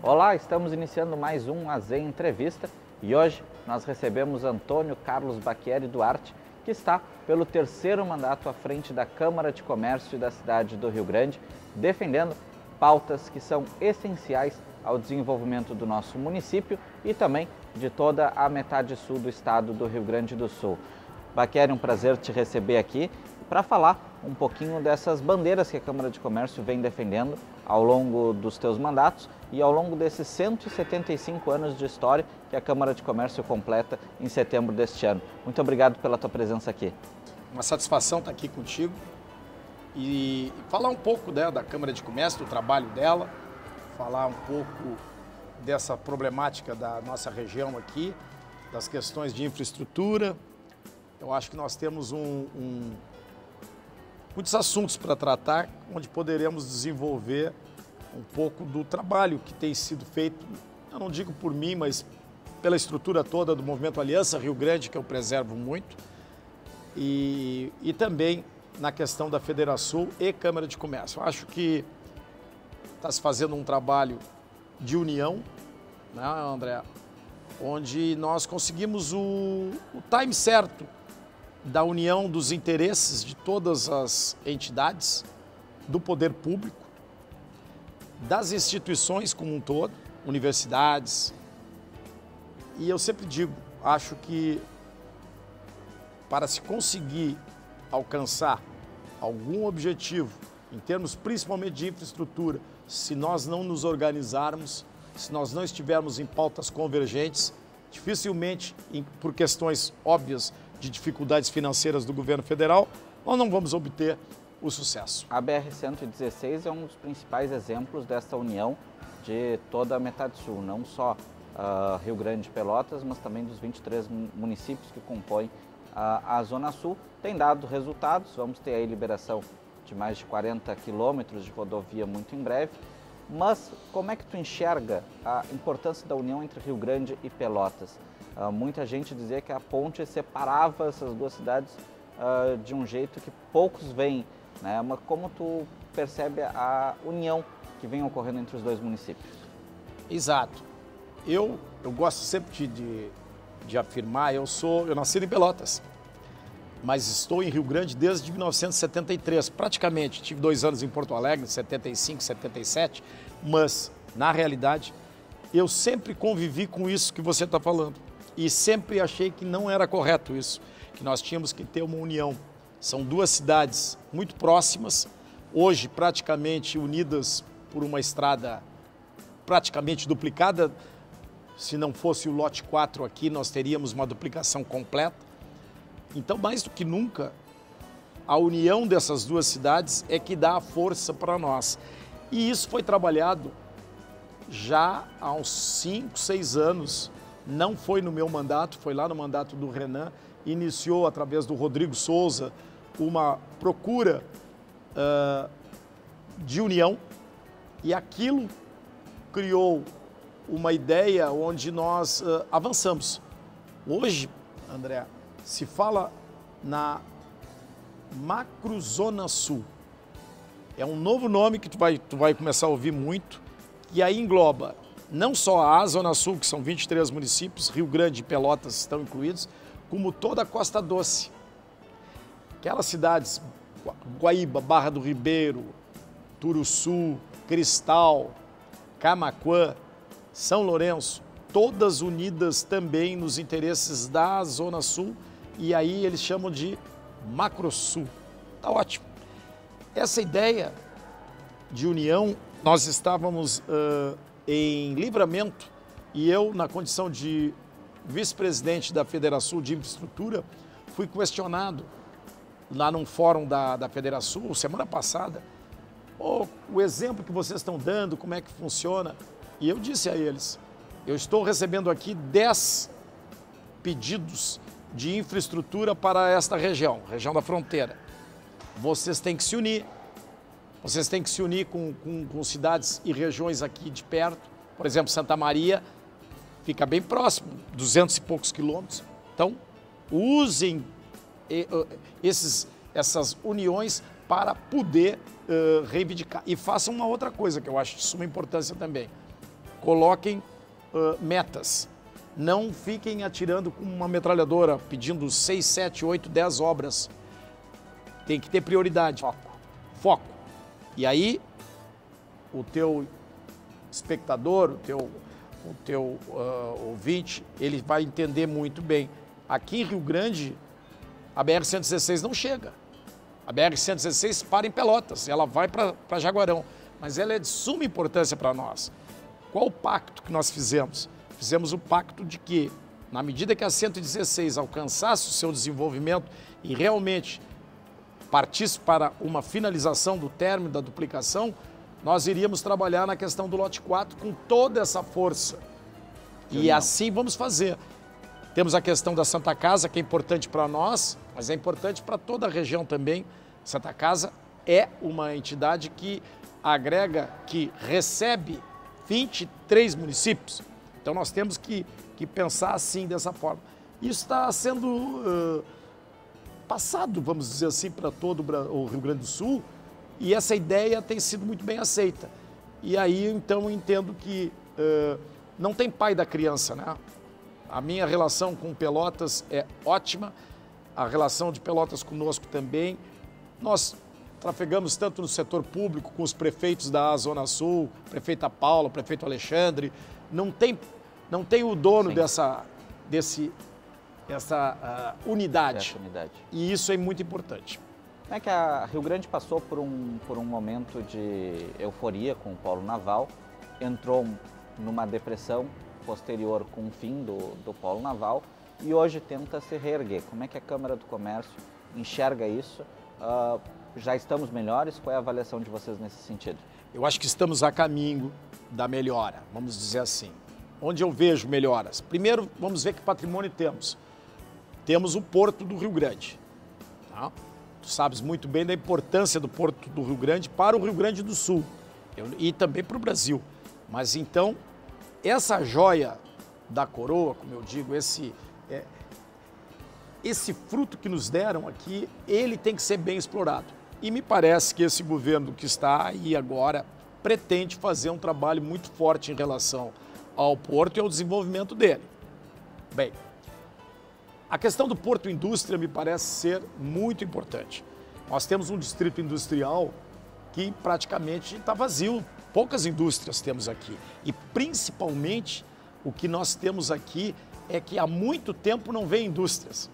Olá, estamos iniciando mais um AZ Entrevista e hoje nós recebemos Antônio Carlos Bacchieri Duarte, que está pelo terceiro mandato à frente da Câmara de Comércio da cidade do Rio Grande, defendendo pautas que são essenciais ao desenvolvimento do nosso município e também de toda a metade sul do estado do Rio Grande do Sul. Bacchieri, um prazer te receber aqui para falar um pouquinho dessas bandeiras que a Câmara de Comércio vem defendendo ao longo dos teus mandatos e ao longo desses 175 anos de história que a Câmara de Comércio completa em setembro deste ano. Muito obrigado pela tua presença aqui. Uma satisfação estar aqui contigo e falar um pouco da Câmara de Comércio, do trabalho dela, falar um pouco dessa problemática da nossa região aqui, das questões de infraestrutura. Eu acho que nós temos muitos assuntos para tratar, onde poderemos desenvolver um pouco do trabalho que tem sido feito, eu não digo por mim, mas pela estrutura toda do Movimento Aliança Rio Grande, que eu preservo muito, e também na questão da Federação e Câmara de Comércio. Eu acho que está se fazendo um trabalho de união, né, André, onde nós conseguimos o time certo da união dos interesses de todas as entidades, do poder público, das instituições como um todo, universidades. E eu sempre digo, acho que para se conseguir alcançar algum objetivo, em termos principalmente de infraestrutura, se nós não nos organizarmos, se nós não estivermos em pautas convergentes, dificilmente, por questões óbvias de dificuldades financeiras do governo federal, nós não vamos obter o sucesso. A BR-116 é um dos principais exemplos dessa união de toda a metade sul, não só Rio Grande e Pelotas, mas também dos 23 municípios que compõem a Zona Sul. Tem dado resultados, vamos ter aí liberação de mais de 40 quilômetros de rodovia muito em breve. Mas como é que tu enxerga a importância da união entre Rio Grande e Pelotas? Muita gente dizia que a ponte separava essas duas cidades de um jeito que poucos veem, né? Mas como tu percebe a união que vem ocorrendo entre os dois municípios? Exato. Eu gosto sempre de afirmar, eu nasci em Pelotas, mas estou em Rio Grande desde 1973, praticamente. Tive 2 anos em Porto Alegre, 75, 77, mas, na realidade, eu sempre convivi com isso que você está falando. E sempre achei que não era correto isso, que nós tínhamos que ter uma união. São duas cidades muito próximas, hoje praticamente unidas por uma estrada praticamente duplicada. Se não fosse o lote 4 aqui, nós teríamos uma duplicação completa. Então, mais do que nunca, a união dessas duas cidades é que dá a força para nós. E isso foi trabalhado já há uns 5, 6 anos. Não foi no meu mandato, foi lá no mandato do Renan. Iniciou, através do Rodrigo Souza, uma procura de união. E aquilo criou uma ideia onde nós avançamos. Hoje, André, se fala na Macrozona Sul. É um novo nome que tu vai começar a ouvir muito, que aí engloba não só a Zona Sul, que são 23 municípios, Rio Grande e Pelotas estão incluídos, como toda a Costa Doce. Aquelas cidades, Guaíba, Barra do Ribeiro, Turuçu, Cristal, Camaquã, São Lourenço, todas unidas também nos interesses da Zona Sul, e aí eles chamam de Macrosul. Tá ótimo. Essa ideia de união, nós estávamos em Livramento, e eu, na condição de vice-presidente da Federação de Infraestrutura, fui questionado lá num fórum da Federação, semana passada, o exemplo que vocês estão dando, como é que funciona, e eu disse a eles, eu estou recebendo aqui 10 pedidos de infraestrutura para esta região da fronteira. Vocês têm que se unir. Vocês têm que se unir com cidades e regiões aqui de perto. Por exemplo, Santa Maria fica bem próximo, 200 e poucos quilômetros. Então, usem essas uniões para poder reivindicar. E façam uma outra coisa que eu acho de suma importância também. coloquem metas. Não fiquem atirando com uma metralhadora, pedindo 6, 7, 8, 10 obras. Tem que ter prioridade. Foco. E aí, o teu espectador, o teu ouvinte, ele vai entender muito bem. Aqui em Rio Grande, a BR-116 não chega. A BR-116 para em Pelotas, ela vai para Jaguarão. Mas ela é de suma importância para nós. Qual o pacto que nós fizemos? Fizemos o pacto de que, na medida que a 116 alcançasse o seu desenvolvimento e realmente partisse para uma finalização do término da duplicação, nós iríamos trabalhar na questão do lote 4 com toda essa força. E assim vamos fazer. Temos a questão da Santa Casa, que é importante para nós, mas é importante para toda a região também. Santa Casa é uma entidade que agrega, que recebe 23 municípios. Então nós temos que pensar assim, dessa forma. Isso está sendo passado, vamos dizer assim, para todo o Rio Grande do Sul, e essa ideia tem sido muito bem aceita. E aí, então, eu entendo que não tem pai da criança, né? A minha relação com Pelotas é ótima, a relação de Pelotas conosco também. Nós trafegamos tanto no setor público, com os prefeitos da Zona Sul, prefeita Paula, prefeito Alexandre. Não tem o dono dessa unidade. E isso é muito importante. Como é que a Rio Grande passou por um momento de euforia com o polo naval, entrou numa depressão posterior com o fim do polo naval e hoje tenta se reerguer. Como é que a Câmara do Comércio enxerga isso? Já estamos melhores? Qual é a avaliação de vocês nesse sentido? Eu acho que estamos a caminho da melhora, vamos dizer assim. Onde eu vejo melhoras? Primeiro, vamos ver que patrimônio temos. Temos o Porto do Rio Grande. Tá? Tu sabes muito bem da importância do Porto do Rio Grande para o Rio Grande do Sul e também para o Brasil. Mas então, essa joia da coroa, como eu digo, esse fruto que nos deram aqui, ele tem que ser bem explorado. E me parece que esse governo que está aí agora pretende fazer um trabalho muito forte em relação ao porto e ao desenvolvimento dele. Bem, a questão do Porto Indústria me parece ser muito importante. Nós temos um distrito industrial que praticamente está vazio, poucas indústrias temos aqui. E principalmente o que nós temos aqui é que há muito tempo não vem indústrias.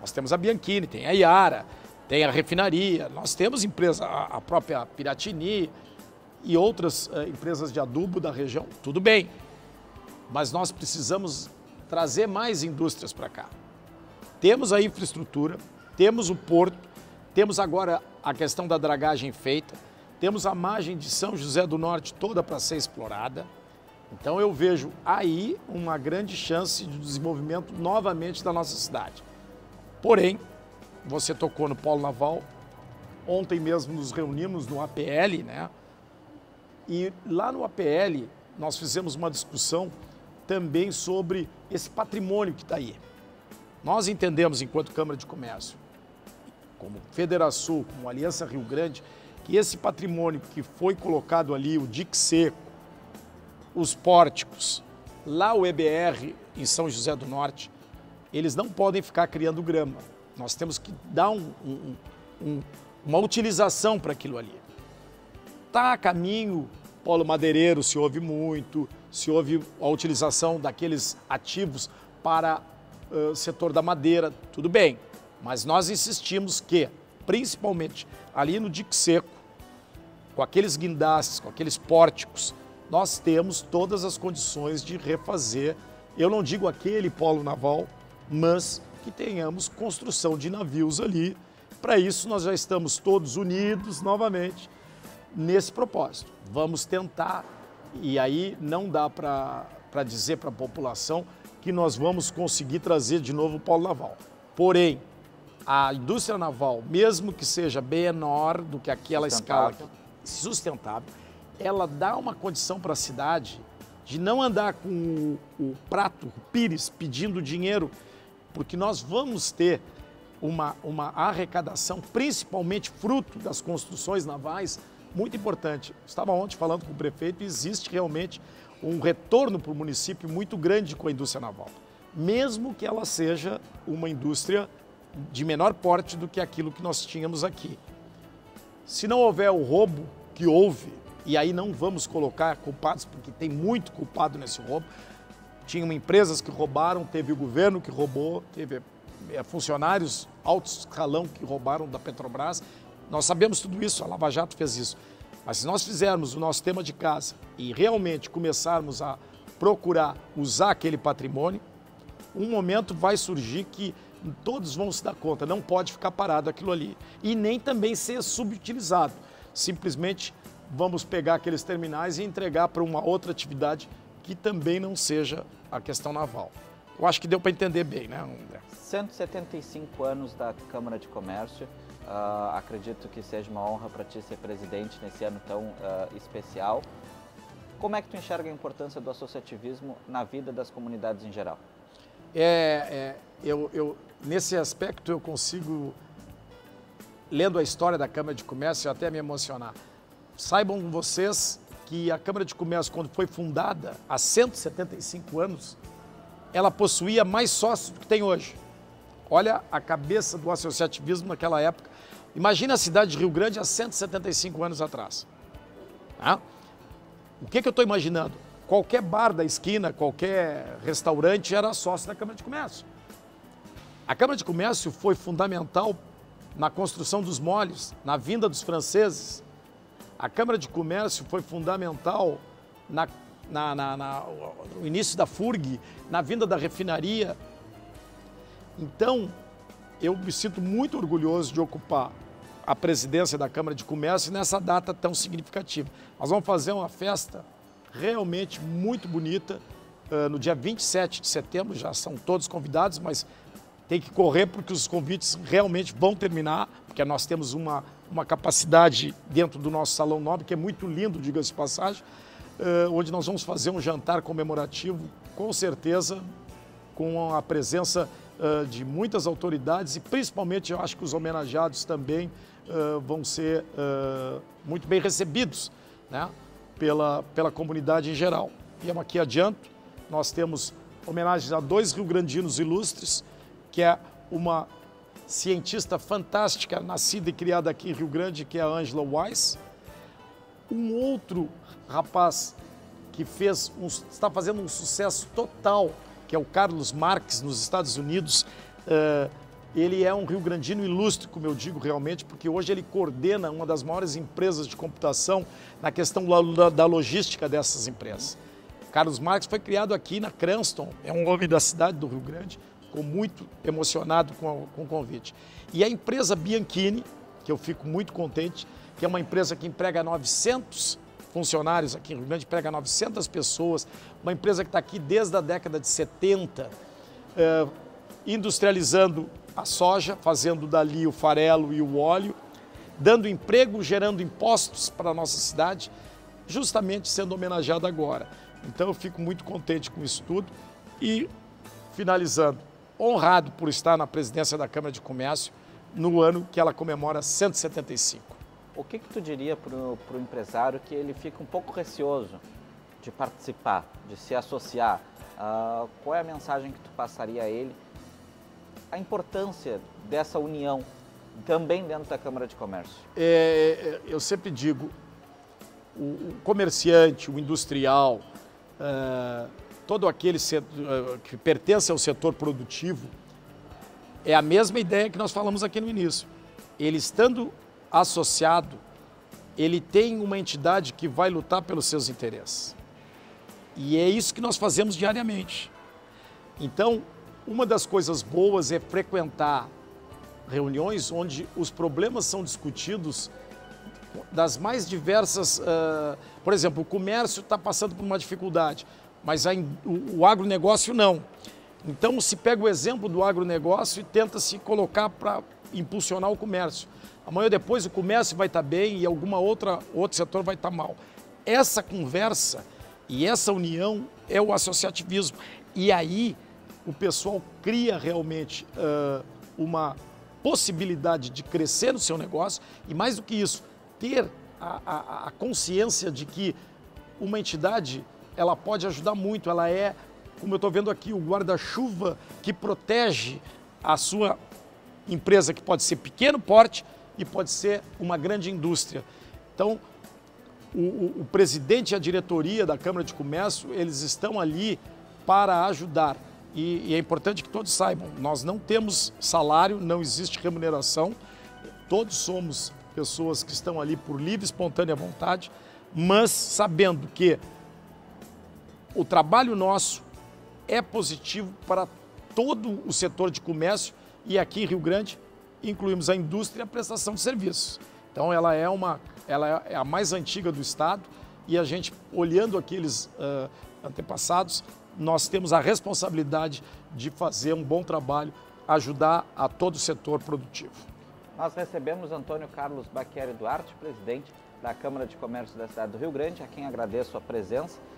Nós temos a Bianchini, tem a Iara, tem a refinaria, nós temos empresa, a própria Piratini e outras empresas de adubo da região, tudo bem. Mas nós precisamos trazer mais indústrias para cá. Temos a infraestrutura, temos o porto, temos agora a questão da dragagem feita, temos a margem de São José do Norte toda para ser explorada. Então eu vejo aí uma grande chance de desenvolvimento novamente da nossa cidade. Porém, você tocou no polo naval, ontem mesmo nos reunimos no APL, né? E lá no APL nós fizemos uma discussão também sobre esse patrimônio que está aí. Nós entendemos, enquanto Câmara de Comércio, como Federação, como Aliança Rio Grande, que esse patrimônio que foi colocado ali, o dique seco, os pórticos, lá o EBR em São José do Norte, eles não podem ficar criando grama. Nós temos que dar uma utilização para aquilo ali. Está a caminho, polo madeireiro se ouve muito, se ouve a utilização daqueles ativos para o setor da madeira, tudo bem. Mas nós insistimos que, principalmente ali no dique seco, com aqueles guindastes, com aqueles pórticos, nós temos todas as condições de refazer, eu não digo aquele polo naval, mas que tenhamos construção de navios ali. Para isso nós já estamos todos unidos novamente nesse propósito. Vamos tentar, e aí não dá para dizer para a população que nós vamos conseguir trazer de novo o polo naval. Porém, a indústria naval, mesmo que seja menor do que aquela escala sustentável, ela dá uma condição para a cidade de não andar com o prato, o pires, pedindo dinheiro, porque nós vamos ter uma arrecadação, principalmente fruto das construções navais, muito importante. Estava ontem falando com o prefeito e existe realmente um retorno para o município muito grande com a indústria naval, mesmo que ela seja uma indústria de menor porte do que aquilo que nós tínhamos aqui. Se não houver o roubo que houve, e aí não vamos colocar culpados, porque tem muito culpado nesse roubo, tinham empresas que roubaram, teve o governo que roubou, teve funcionários alto escalão que roubaram da Petrobras. Nós sabemos tudo isso, a Lava Jato fez isso. Mas se nós fizermos o nosso tema de casa e realmente começarmos a procurar usar aquele patrimônio, um momento vai surgir que todos vão se dar conta, não pode ficar parado aquilo ali. E nem também ser subutilizado. Simplesmente vamos pegar aqueles terminais e entregar para uma outra atividade que também não seja a questão naval. Eu acho que deu para entender bem, né, André? 175 anos da Câmara de Comércio. Acredito que seja uma honra para ti ser presidente nesse ano tão especial. Como é que tu enxerga a importância do associativismo na vida das comunidades em geral? Nesse aspecto eu consigo, lendo a história da Câmara de Comércio, até me emocionar. Saibam vocês que a Câmara de Comércio, quando foi fundada há 175 anos, ela possuía mais sócios do que tem hoje. Olha a cabeça do associativismo naquela época. Imagina a cidade de Rio Grande há 175 anos atrás. Tá? O que eu estou imaginando? Qualquer bar da esquina, qualquer restaurante era sócio da Câmara de Comércio. A Câmara de Comércio foi fundamental na construção dos molhos, na vinda dos franceses. A Câmara de Comércio foi fundamental no início da FURG, na vinda da refinaria. Então, eu me sinto muito orgulhoso de ocupar a presidência da Câmara de Comércio nessa data tão significativa. Nós vamos fazer uma festa realmente muito bonita no dia 27 de setembro, já são todos convidados, mas tem que correr porque os convites realmente vão terminar, porque nós temos uma capacidade dentro do nosso Salão Nobre, que é muito lindo, diga-se de passagem, onde nós vamos fazer um jantar comemorativo, com certeza, com a presença de muitas autoridades e principalmente eu acho que os homenageados também vão ser muito bem recebidos, né, pela comunidade em geral. E aqui adianto, nós temos homenagens a 2 rio-grandinos ilustres, que é uma cientista fantástica, nascida e criada aqui em Rio Grande, que é a Angela Weiss. Um outro rapaz que está fazendo um sucesso total, que é o Carlos Marques, nos Estados Unidos. Ele é um rio-grandino ilustre, como eu digo realmente, porque hoje ele coordena uma das maiores empresas de computação na questão da logística dessas empresas. Carlos Marques foi criado aqui na Cranston, é um homem da cidade do Rio Grande, ficou muito emocionado com o convite. E a empresa Bianchini, que eu fico muito contente, que é uma empresa que emprega 900 funcionários aqui em Rio Grande, emprega 900 pessoas, uma empresa que está aqui desde a década de 70, industrializando a soja, fazendo dali o farelo e o óleo, dando emprego, gerando impostos para a nossa cidade, justamente sendo homenageada agora. Então eu fico muito contente com isso tudo e, finalizando, honrado por estar na presidência da Câmara de Comércio no ano que ela comemora 175. O que tu diria para o empresário que ele fica um pouco receoso de participar, de se associar? Qual é a mensagem que tu passaria a ele? A importância dessa união também dentro da Câmara de Comércio? Eu sempre digo, o comerciante, o industrial, todo aquele que pertence ao setor produtivo, é a mesma ideia que nós falamos aqui no início. Ele estando associado, ele tem uma entidade que vai lutar pelos seus interesses. E é isso que nós fazemos diariamente. Então, uma das coisas boas é frequentar reuniões onde os problemas são discutidos das mais diversas... por exemplo, o comércio está passando por uma dificuldade, mas o agronegócio não. Então, se pega o exemplo do agronegócio e tenta se colocar para impulsionar o comércio. Amanhã ou depois o comércio vai estar bem e outro setor vai estar mal. Essa conversa e essa união é o associativismo. E aí o pessoal cria realmente uma possibilidade de crescer no seu negócio e, mais do que isso, ter a consciência de que uma entidade ela pode ajudar muito, ela é, como eu estou vendo aqui, o guarda-chuva que protege a sua empresa, que pode ser pequeno porte e pode ser uma grande indústria. Então, o presidente e a diretoria da Câmara de Comércio, eles estão ali para ajudar. E é importante que todos saibam, nós não temos salário, não existe remuneração, todos somos pessoas que estão ali por livre e espontânea vontade, mas sabendo que o trabalho nosso é positivo para todo o setor de comércio e aqui em Rio Grande incluímos a indústria e a prestação de serviços. Então ela é a mais antiga do estado e a gente, olhando aqueles antepassados, nós temos a responsabilidade de fazer um bom trabalho, ajudar a todo o setor produtivo. Nós recebemos Antônio Carlos Bacchieri Duarte, presidente da Câmara de Comércio da cidade do Rio Grande, a quem agradeço a presença.